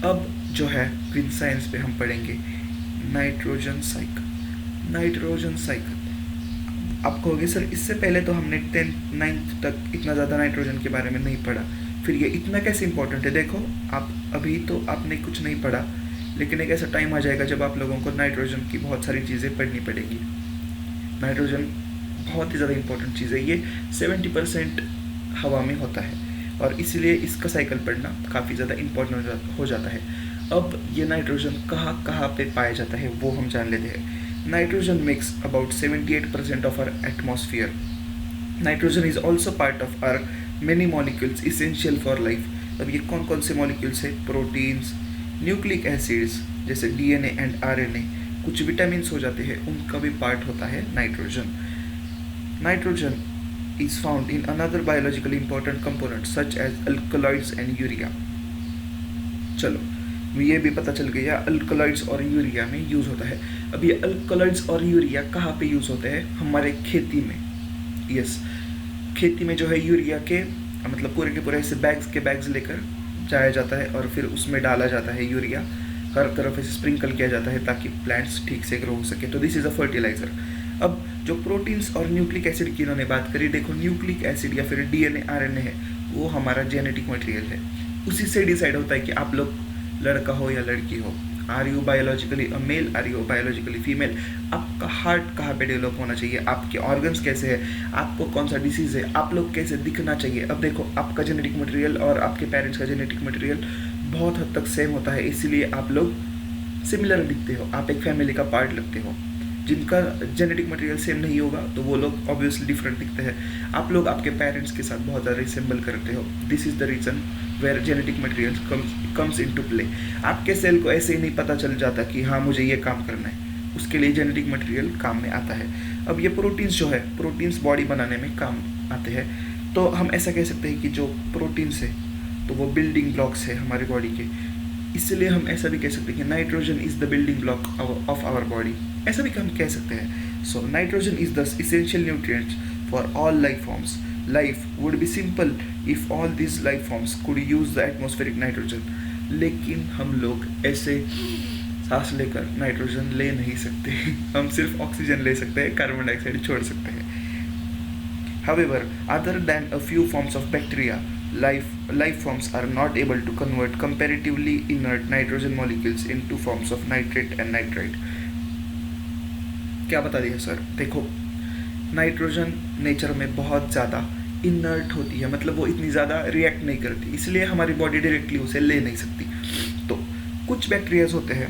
अब जो है विद साइंस पे हम पढ़ेंगे नाइट्रोजन साइकिल। नाइट्रोजन साइकिल आप कहोगे सर इससे पहले तो हमने 10th 9th तक इतना ज़्यादा नाइट्रोजन के बारे में नहीं पढ़ा, फिर ये इतना कैसे इंपॉर्टेंट है। देखो आप अभी तो आपने कुछ नहीं पढ़ा, लेकिन एक ऐसा टाइम आ जाएगा जब आप लोगों को नाइट्रोजन की बहुत सारी चीज़ें पढ़नी पड़ेगी। नाइट्रोजन बहुत ही ज़्यादा इंपॉर्टेंट चीज़ है, ये 70% हवा में होता है और इसीलिए इसका साइकिल पढ़ना काफ़ी ज़्यादा इंपॉर्टेंट हो जाता है। अब ये नाइट्रोजन कहाँ कहाँ पे पाया जाता है वो हम जान लेते हैं। Nitrogen makes about 78% of our atmosphere. Nitrogen is also part of our many molecules essential for life. अब ये कौन कौन से मॉलिक्यूल्स है? प्रोटीन्स, न्यूक्लिक एसिड्स जैसे डीएनए एंड आरएनए, कुछ विटामिन्स हो जाते हैं, उनका भी पार्ट होता है nitrogen. Nitrogen is found in another biologically important component such as alkaloids and urea। चलो ये भी पता चल गया अल्कलॉइड्स और यूरिया में यूज़ होता है। अब ये अल्कलॉइड्स और यूरिया कहाँ पे यूज़ होते हैं? हमारे खेती में। यस, खेती में जो है यूरिया के मतलब पूरे के पूरे ऐसे बैग्स के बैग्स लेकर जाया जाता है और फिर उसमें डाला जाता है यूरिया, हर तरफ ऐसे स्प्रिंकल किया जाता है ताकि प्लांट्स ठीक से ग्रो हो सके। तो दिस इज़ अ फर्टिलाइज़र। अब जो प्रोटीन्स और न्यूक्लिक एसिड की इन्होंने बात करी, देखो न्यूक्लिक एसिड या फिर डीएनए आरएनए है, वो हमारा जेनेटिक मटेरियल है। उसी से डिसाइड होता है कि आप लोग लड़का हो या लड़की हो, are you biologically a male, are you biologically female, आपका हार्ट कहाँ पे डेवलप होना चाहिए, आपके ऑर्गन्स कैसे है, आपको कौन सा डिसीज़ है, आप लोग कैसे दिखना चाहिए। अब देखो आपका जेनेटिक मटेरियल और आपके पेरेंट्स का जेनेटिक मटेरियल बहुत हद तक सेम होता है, इसीलिए आप लोग सिमिलर दिखते हो, आप एक फैमिली का पार्ट लगते हो। जिनका जेनेटिक मटेरियल सेम नहीं होगा तो वो लोग ऑब्वियसली डिफरेंट दिखते हैं। आप लोग आपके पेरेंट्स के साथ बहुत ज़्यादा रिसेंबल करते हो। This is the reason where genetic material comes into play. आपके सेल को ऐसे ही नहीं पता चल जाता कि हाँ मुझे ये काम करना है, उसके लिए जेनेटिक मटेरियल काम में आता है। अब ये प्रोटीन्स जो है, प्रोटीन्स बॉडी बनाने में काम आते हैं। तो हम ऐसा कह सकते हैं कि जो प्रोटीन्स है तो वो बिल्डिंग ब्लॉक्स है हमारी बॉडी के, इसलिए हम ऐसा भी कह सकते हैं कि nitrogen is the building block of our body, ऐसा भी हम कह सकते हैं। So nitrogen is the essential nutrients for all life forms. Life would be simple if all this life forms could use the atmospheric nitrogen. लेकिन हम लोग ऐसे सांस लेकर नाइट्रोजन ले नहीं सकते हम सिर्फ ऑक्सीजन ले सकते हैं, कार्बन डाइऑक्साइड छोड़ सकते हैं। However, other than a few forms of bacteria, life forms are not able to convert comparatively inert nitrogen molecules into forms of nitrate and nitrite। क्या बता दिया सर? देखो नाइट्रोजन नेचर में बहुत ज़्यादा इनर्ट होती है, मतलब वो इतनी ज़्यादा रिएक्ट नहीं करती, इसलिए हमारी बॉडी डायरेक्टली उसे ले नहीं सकती। तो कुछ बैक्टीरियाज होते हैं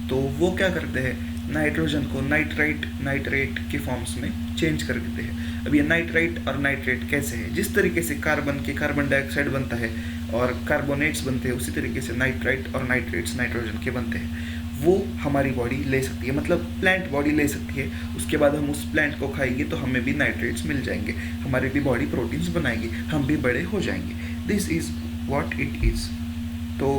तो वो क्या करते हैं, नाइट्रोजन को नाइट्रेट के फॉर्म्स में चेंज कर देते हैं। अब ये नाइट्राइट और नाइट्रेट कैसे है? जिस तरीके से कार्बन डाइऑक्साइड बनता है और कार्बोनेट्स बनते हैं, उसी तरीके से नाइट्राइट और नाइट्रेट्स नाइट्रोजन के बनते हैं। वो हमारी बॉडी ले सकती है, मतलब प्लांट बॉडी ले सकती है। उसके बाद हम उस प्लांट को खाएंगे तो हमें भी नाइट्रेट्स मिल जाएंगे, हमारी भी बॉडी प्रोटीन्स बनाएगी, हम भी बड़े हो जाएंगे। This is what it is. तो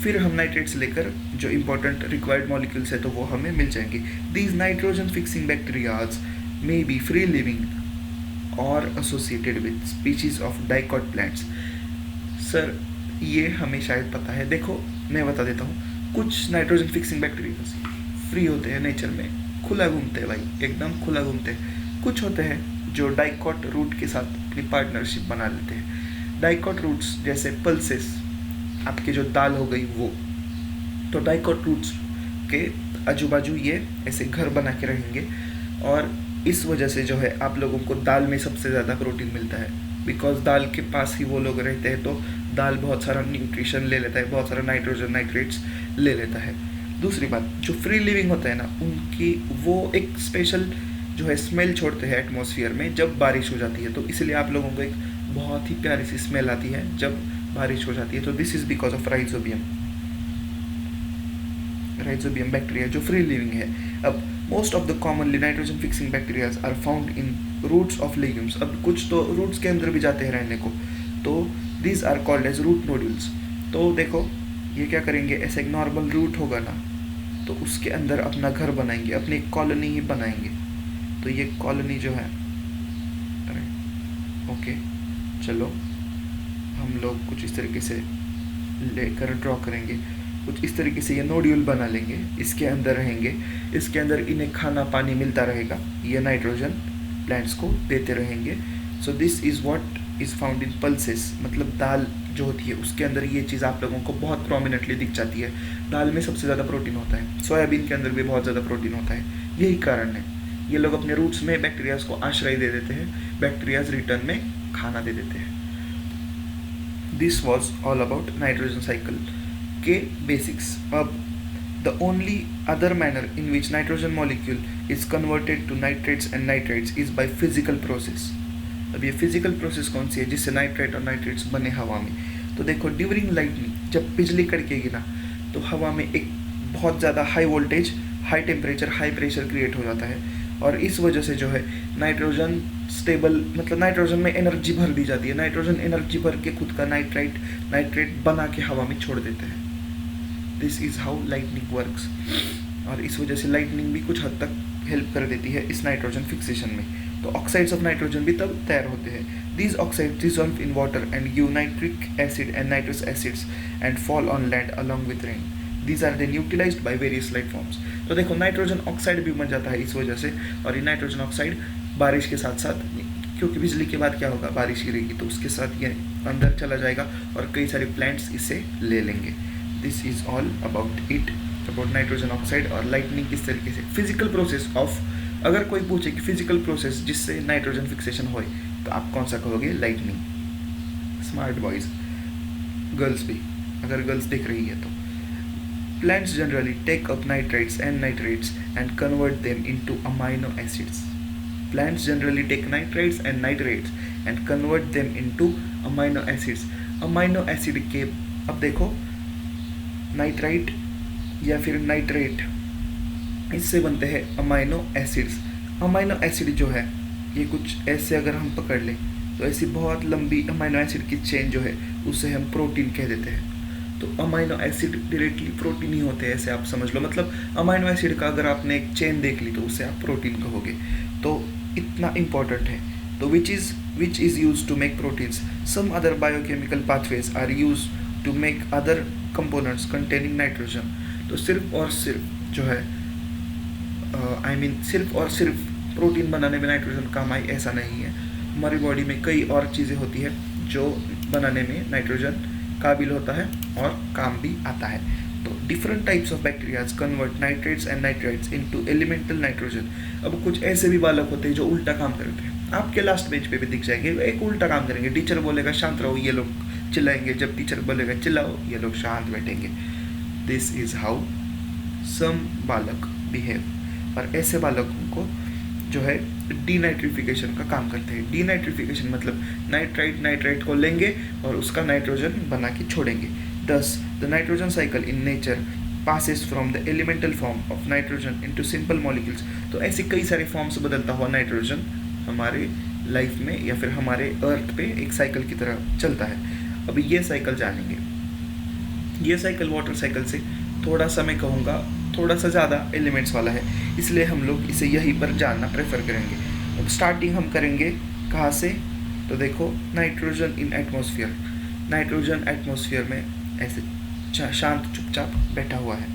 फिर हम नाइट्रेट्स लेकर जो इंपॉर्टेंट रिक्वायर्ड मॉलिक्यूल्स है तो वो हमें मिल जाएंगे। These nitrogen fixing bacterias may be free living और associated with species of dicot plants. Sir ये हमें शायद पता है, देखो मैं बता देता हूँ। कुछ नाइट्रोजन फिक्सिंग बैक्टीरियाज फ्री होते हैं नेचर में, खुला घूमते हैं भाई, एकदम खुला घूमते हैं। कुछ होते हैं जो डाइकॉट रूट के साथ अपनी पार्टनरशिप बना लेते हैं। डाइकॉट रूट्स जैसे पल्सेस, आपके जो दाल हो गई वो, तो डाइकॉट रूट्स के आजू बाजू ये ऐसे घर बना के रहेंगे और इस वजह से जो है आप लोगों को दाल में सबसे ज़्यादा प्रोटीन मिलता है, बिकॉज दाल के पास ही वो लोग रहते हैं। तो दाल बहुत सारा न्यूट्रिशन ले लेता है, बहुत सारा नाइट्रोजन नाइट्रेट्स ले लेता है। दूसरी बात, जो फ्री लिविंग होता है ना, उनकी वो एक स्पेशल जो है स्मेल छोड़ते हैं एटमॉस्फेयर में जब बारिश हो जाती है। तो इसलिए आप लोगों को एक बहुत ही प्यारी सी स्मेल आती है जब बारिश हो जाती है। तो this is because of rhizobium bacteria जो फ्री लिविंग है। अब most of the commonly nitrogen fixing bacterias are found in roots of legumes. अब कुछ तो रूट्स के अंदर भी जाते हैं रहने को, तो these are called as root nodules. तो देखो ये क्या करेंगे, ऐसे एक नॉर्मल रूट होगा ना तो उसके अंदर अपना घर बनाएंगे, अपनी कॉलोनी ही बनाएंगे। तो ये कॉलोनी जो है, अरे ओके चलो हम लोग कुछ इस तरीके से लेकर ड्रॉ करेंगे। कुछ इस तरीके से ये नोड्यूल बना लेंगे, इसके अंदर रहेंगे, इसके अंदर इन्हें खाना पानी मिलता रहेगा, ये नाइट्रोजन प्लांट्स को देते रहेंगे। So this is what is found in pulses, मतलब दाल जो होती है उसके अंदर ये चीज़ आप लोगों को बहुत प्रोमिनेंटली दिख जाती है। दाल में सबसे ज़्यादा प्रोटीन होता है, सोयाबीन के अंदर भी बहुत ज़्यादा प्रोटीन होता है। यही कारण है, ये लोग अपने रूट्स में बैक्टीरियाज को आश्रय दे देते हैं, बैक्टीरियाज रिटर्न में खाना दे देते हैं। This was all about nitrogen cycle के बेसिक्स। अब the only other manner in which nitrogen molecule is converted to nitrates and nitrites is by physical process. अब ये फिजिकल प्रोसेस कौन सी है जिससे नाइट्रेट और नाइट्रेट्स बने हवा में? तो देखो, ड्यूरिंग लाइटनिंग, जब बिजली कड़केगी ना, तो हवा में एक बहुत ज़्यादा high voltage, high temperature, high pressure create हो जाता है, और इस वजह से जो है नाइट्रोजन स्टेबल, मतलब नाइट्रोजन में एनर्जी भर दी जाती है। नाइट्रोजन एनर्जी भर के खुद का नाइट्रेट बना के हवा में छोड़ देते हैं। This is how lightning works. और इस वजह से लाइटनिंग भी कुछ हद तक हेल्प कर देती है इस नाइट्रोजन फिक्सेशन में। तो ऑक्साइड्स ऑफ नाइट्रोजन भी तब तैयार होते हैं। These oxides dissolve in water and give nitric acid and nitrous acids and fall on land along with rain. These are then utilized by various life forms. तो देखो, nitrogen oxide भी बन जाता है इस वजह से, और ये नाइट्रोजन ऑक्साइड बारिश के साथ साथ, क्योंकि बिजली के बाद क्या होगा, बारिश गिरेगी, तो उसके साथ ये अंदर चला जाएगा और कई सारे प्लांट्स इसे ले लेंगे। This is all about it, about nitrogen oxide और लाइटनिंग किस तरीके से फिजिकल प्रोसेस ऑफ। अगर कोई पूछे कि फिजिकल प्रोसेस जिससे नाइट्रोजन फिक्सेशन हो, तो आप कौन सा कहोगे? लाइटनिंग। स्मार्ट बॉयज, गर्ल्स भी, अगर गर्ल्स दिख रही है तो। Plants generally take up nitrates and nitrates and convert them into amino acids. Plants generally take nitrates and nitrates and convert them into amino acids. Amino acid के, अब देखो, nitrite या फिर नाइट्रेट, इससे बनते हैं अमाइनो एसिड्स। अमाइनो एसिड जो है, ये कुछ ऐसे अगर हम पकड़ लें तो ऐसी बहुत लंबी अमाइनो एसिड की चेन जो है उसे हम प्रोटीन कह देते हैं। तो अमाइनो एसिड डायरेक्टली प्रोटीन ही होते हैं, ऐसे आप समझ लो। मतलब अमाइनो एसिड का अगर आपने एक चेन देख ली तो उसे आप प्रोटीन कहोगे। तो इतना इम्पॉर्टेंट है। तो which is use to make proteins. Some other biochemical pathways are use to make other components containing nitrogen. तो सिर्फ और सिर्फ जो है, सिर्फ और सिर्फ प्रोटीन बनाने में नाइट्रोजन काम आए ऐसा नहीं है। हमारी बॉडी में कई और चीज़ें होती है जो बनाने में नाइट्रोजन काबिल होता है और काम भी आता है। तो different types of bacterias convert nitrates and nitrites into elemental nitrogen. अब कुछ ऐसे भी बालक होते हैं जो उल्टा काम करते हैं, आपके लास्ट पेज पे भी दिख जाएंगे। एक उल्टा काम करेंगे, टीचर बोलेगा शांत रहो, ये लोग चिल्लाएंगे, जब टीचर बोलेगा चिल्लाओ, ये लोग शांत बैठेंगे। दिस इज़ हाउ सम बालक बिहेव। और ऐसे बालकों को जो है डीनाइट्रिफिकेशन का काम करते हैं। डीनाइट्रिफिकेशन मतलब नाइट्राइट को लेंगे और उसका नाइट्रोजन बना के छोड़ेंगे। दस the nitrogen cycle in nature passes from the elemental form of nitrogen into simple molecules। तो ऐसे कई सारे फॉर्म्स बदलता हुआ नाइट्रोजन हमारे लाइफ में या फिर हमारे अर्थ पे एक साइकिल की तरह चलता है। अभी ये साइकिल जानेंगे। ये साइकिल वाटर साइकिल से थोड़ा सा, मैं कहूँगा थोड़ा सा ज़्यादा एलिमेंट्स वाला है, इसलिए हम लोग इसे यहीं पर जानना प्रेफर करेंगे। अब स्टार्टिंग हम करेंगे कहाँ से? तो देखो, nitrogen in atmosphere. Nitrogen atmosphere में ऐसे शांत चुपचाप बैठा हुआ है।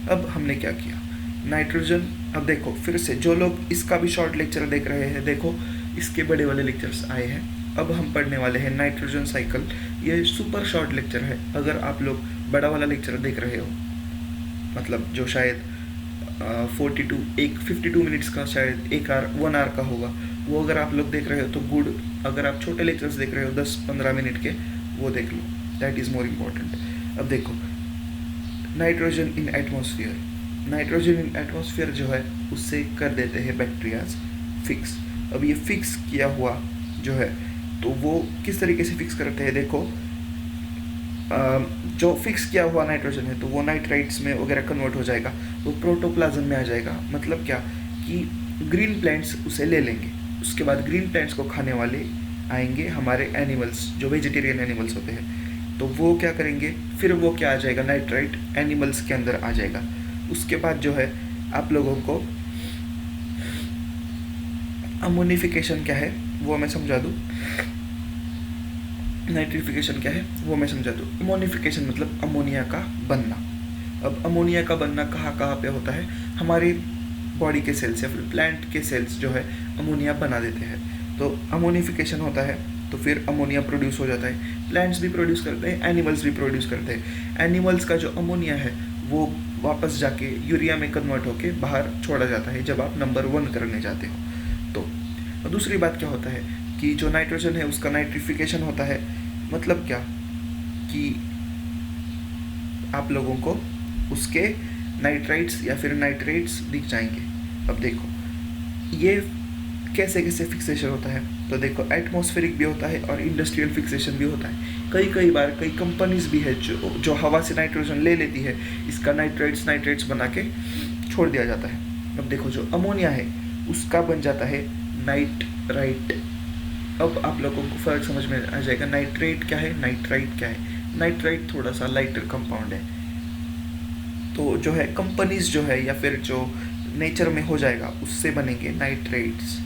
अब हमने क्या किया, नाइट्रोजन, अब देखो फिर से जो लोग इसका भी शॉर्ट लेक्चर देख रहे हैं, देखो इसके बड़े वाले लेक्चर्स आए हैं। अब हम पढ़ने वाले हैं नाइट्रोजन साइकिल। ये सुपर शॉर्ट लेक्चर है। अगर आप लोग बड़ा वाला लेक्चर देख रहे हो, मतलब जो शायद 52 मिनट्स का, शायद 1 आवर का होगा, वो अगर आप लोग देख रहे हो तो गुड। अगर आप छोटे लेक्चर्स देख रहे हो 10-15 मिनट के, वो देख लो, दैट इज़ मोर इम्पॉर्टेंट। अब देखो, nitrogen in atmosphere. Nitrogen in atmosphere जो है उससे कर देते हैं बैक्टीरियाज फिक्स। अब ये फिक्स किया हुआ जो है, तो वो किस तरीके से फिक्स करते हैं? देखो, जो फिक्स किया हुआ नाइट्रोजन है तो वो नाइट्राइट्स में वगैरह कन्वर्ट हो जाएगा, वो प्रोटोप्लाज्म में आ जाएगा। मतलब क्या कि ग्रीन प्लांट्स उसे ले लेंगे, उसके बाद ग्रीन प्लांट्स को खाने वाले आएंगे हमारे एनिमल्स, जो वेजिटेरियन एनिमल्स होते हैं, तो वो क्या करेंगे, फिर वो क्या आ जाएगा, नाइट्राइट एनिमल्स के अंदर आ जाएगा। उसके बाद जो है आप लोगों को अमोनिफिकेशन क्या है वो मैं समझा दूँ। नाइट्रिफिकेशन क्या है वो मैं समझाता हूँ। अमोनिफिकेशन मतलब अमोनिया का बनना। अब अमोनिया का बनना कहाँ कहाँ पे होता है, हमारे बॉडी के सेल्स या फिर प्लांट के सेल्स जो है अमोनिया बना देते हैं, तो अमोनिफिकेशन होता है, तो फिर अमोनिया प्रोड्यूस हो जाता है। प्लांट्स भी प्रोड्यूस करते हैं, एनिमल्स भी प्रोड्यूस करते हैं। एनिमल्स का जो अमोनिया है वो वापस जाके यूरिया में कन्वर्ट होके बाहर छोड़ा जाता है जब आप नंबर 1 करने जाते हो। तो दूसरी बात क्या होता है कि जो नाइट्रोजन है उसका नाइट्रिफिकेशन होता है। मतलब क्या कि आप लोगों को उसके नाइट्राइट्स या फिर नाइट्रेट्स दिख जाएंगे। अब देखो ये कैसे कैसे फिक्सेशन होता है, तो देखो एटमॉस्फेरिक भी होता है और इंडस्ट्रियल फिक्सेशन भी होता है। कई बार कई कंपनीज भी है जो हवा से नाइट्रोजन ले लेती है, इसका नाइट्रेट्स बना के छोड़ दिया जाता है। अब देखो जो अमोनिया है उसका बन जाता है नाइट्राइट। अब आप लोगों को फ़र्क समझ में आ जाएगा, नाइट्रेट क्या है, नाइट्राइट क्या है। नाइट्राइट थोड़ा सा लाइटर कंपाउंड है, तो जो है कंपनीज जो है या फिर जो नेचर में हो जाएगा उससे बनेंगे नाइट्रेट्स।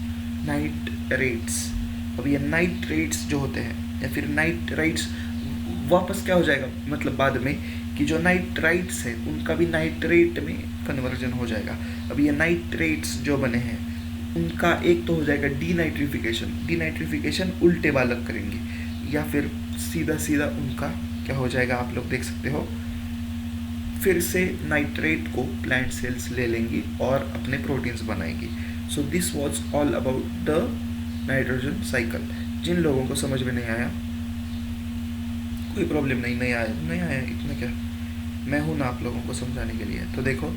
अब ये नाइट्रेट्स जो होते हैं या फिर नाइट्राइट्स वापस क्या हो जाएगा, मतलब बाद में कि जो नाइट्राइट्स है उनका भी नाइट्रेट में कन्वर्जन हो जाएगा। अब ये नाइट्रेट्स जो बने हैं उनका एक तो हो जाएगा डीनाइट्रिफिकेशन उल्टे बालक करेंगे, या फिर सीधा उनका क्या हो जाएगा आप लोग देख सकते हो, फिर से नाइट्रेट को प्लांट सेल्स ले लेंगी और अपने प्रोटीन्स बनाएंगी। So this was all about the nitrogen cycle. जिन लोगों को समझ में नहीं आया कोई प्रॉब्लम नहीं आया इतना क्या, मैं हूँ ना आप लोगों को समझाने के लिए। तो देखो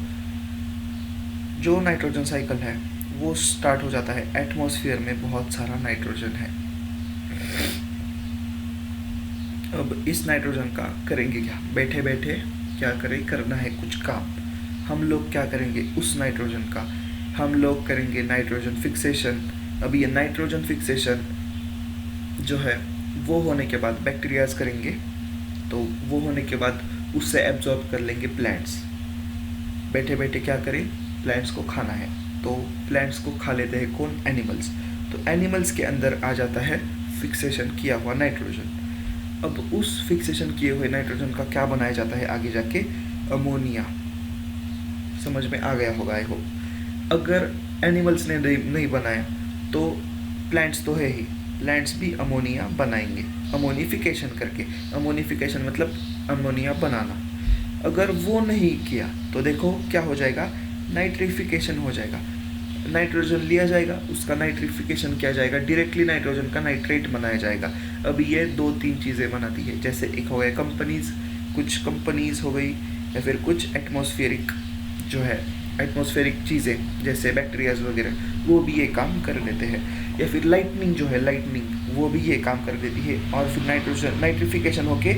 जो नाइट्रोजन साइकिल है वो स्टार्ट हो जाता है एटमॉस्फेयर में बहुत सारा नाइट्रोजन है। अब इस नाइट्रोजन का करेंगे क्या, बैठे बैठे क्या करें, करना है कुछ काम। हम लोग क्या करेंगे उस नाइट्रोजन का, हम लोग करेंगे नाइट्रोजन फिक्सेशन। अब ये नाइट्रोजन फिक्सेशन जो है वो होने के बाद बैक्टीरियाज करेंगे, तो वो होने के बाद उससे एब्जॉर्ब कर लेंगे प्लांट्स। बैठे बैठे क्या करें, प्लांट्स को खाना है, तो प्लांट्स को खा लेते हैं कौन, एनिमल्स। तो एनिमल्स के अंदर आ जाता है फिक्सेशन किया हुआ नाइट्रोजन। अब उस फिक्सेशन किए हुए नाइट्रोजन का क्या बनाया जाता है आगे जाके, अमोनिया। समझ में आ गया होगा आई होप। अगर एनिमल्स ने नहीं बनाया तो प्लांट्स तो है ही, प्लांट्स भी अमोनिया बनाएंगे अमोनिफिकेशन करके। अमोनिफिकेशन मतलब अमोनिया बनाना। अगर वो नहीं किया तो देखो क्या हो जाएगा, नाइट्रिफिकेशन हो जाएगा। नाइट्रोजन लिया जाएगा, उसका नाइट्रिफिकेशन किया जाएगा, डायरेक्टली नाइट्रोजन का नाइट्रेट बनाया जाएगा। अब ये 2-3 चीज़ें बनाती है, जैसे एक हो गया कुछ कंपनीज हो गई, या फिर कुछ एटमॉस्फेरिक जो है एटमॉस्फेरिक चीज़ें जैसे बैक्टीरियाज वगैरह वो भी ये काम कर लेते हैं, या फिर लाइटनिंग जो है लाइटनिंग वो भी ये काम कर देती है, और फिर नाइट्रोजन नाइट्रिफिकेशन होके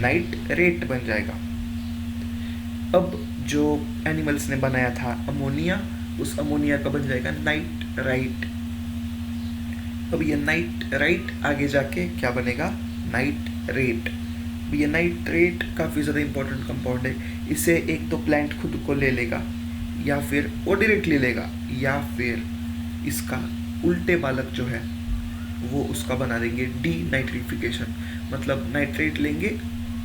नाइट्रेट बन जाएगा। अब जो एनिमल्स ने बनाया था अमोनिया, उस अमोनिया का बन जाएगा नाइट्राइट। अब ये नाइट्राइट आगे जाके क्या बनेगा, नाइट्रेट। ये नाइट्रेट काफ़ी ज़्यादा इंपॉर्टेंट कंपाउंड है। इसे एक तो प्लांट खुद को ले लेगा, या फिर वो डायरेक्टली लेगा, या फिर इसका उल्टे बालक जो है वो उसका बना देंगे डी नाइट्रिफिकेशन, मतलब नाइट्रेट लेंगे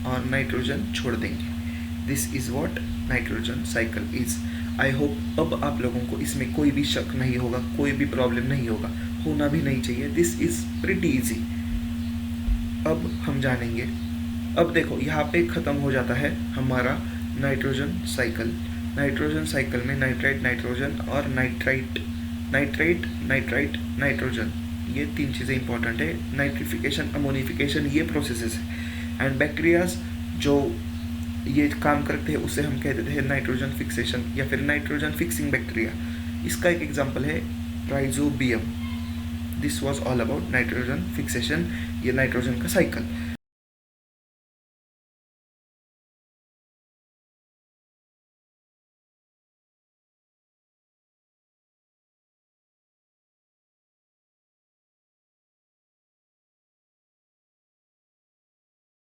और नाइट्रोजन छोड़ देंगे। This is what nitrogen cycle is. I hope अब आप लोगों को इसमें कोई भी शक नहीं होगा, कोई भी प्रॉब्लम नहीं होगा, होना भी नहीं चाहिए। This is pretty easy. अब हम जानेंगे, अब देखो यहाँ पे ख़त्म हो जाता है हमारा नाइट्रोजन साइकिल। नाइट्रोजन साइकिल में नाइट्राइट, नाइट्रोजन और नाइट्राइट नाइट्रोजन, ये 3 चीज़ें इंपॉर्टेंट है। नाइट्रिफिकेशन, अमोनिफिकेशन ये प्रोसेसेस है। एंड बैक्टीरियाज जो ये काम करते हैं उसे हम कह देते हैं नाइट्रोजन फिक्सेशन या फिर नाइट्रोजन फिक्सिंग बैक्टीरिया। इसका एक एग्जांपल है rhizobium. This was all about nitrogen fixation, ये नाइट्रोजन का साइकिल।